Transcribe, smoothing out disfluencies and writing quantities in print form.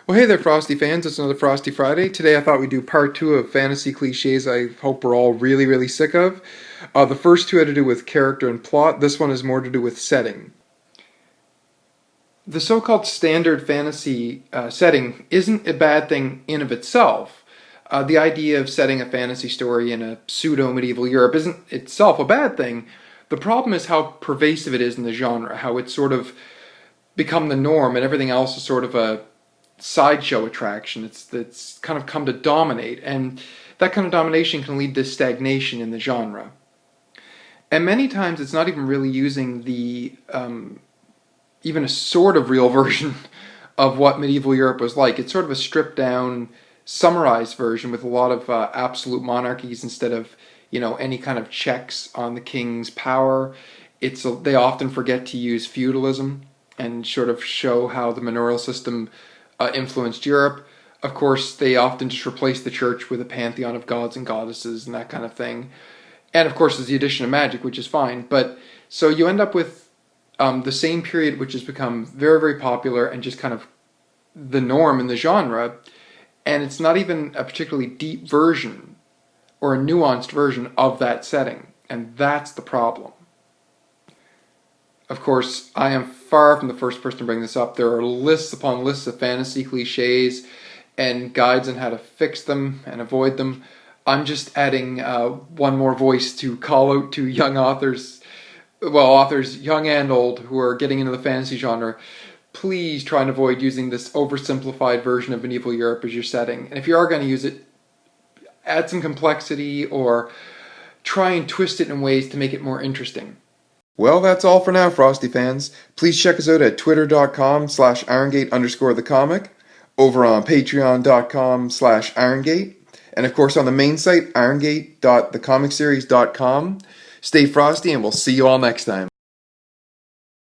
Well, hey there, Frosty fans. It's another Frosty Friday. Today I thought we'd do part two of fantasy cliches I hope we're all really sick of. The first two had to do with character and plot. This one is more to do with setting. The so-called standard fantasy setting isn't a bad thing in of itself. The idea of setting a fantasy story in a pseudo-medieval Europe isn't itself a bad thing. The problem is how pervasive it is in the genre, how it's sort of become the norm and everything else is sort of a sideshow attraction. It's kind of come to dominate, and that kind of domination can lead to stagnation in the genre. And many times it's not even really using the even a sort of real version of what medieval Europe was like. It's sort of a stripped down, summarized version with a lot of absolute monarchies instead of any kind of checks on the king's power. They often forget to use feudalism and sort of show how the manorial system influenced Europe. Of course, they often just replace the church with a pantheon of gods and goddesses and that kind of thing. And of course, there's the addition of magic, which is fine. But so you end up with the same period, which has become very popular and just kind of the norm in the genre. And it's not even a particularly deep version or a nuanced version of that setting. And that's the problem. Of course, I am far from the first person to bring this up. There are lists upon lists of fantasy cliches and guides on how to fix them and avoid them. I'm just adding one more voice to call out to young authors, well, authors young and old, who are getting into the fantasy genre. Please try and avoid using this oversimplified version of medieval Europe as your setting. And if you are going to use it, add some complexity or try and twist it in ways to make it more interesting. Well, that's all for now, Frosty fans. Please check us out at twitter.com/IronGate_thecomic, over on patreon.com/IronGate, and of course on the main site, irongate.thecomicseries.com. Stay frosty, and we'll see you all next time.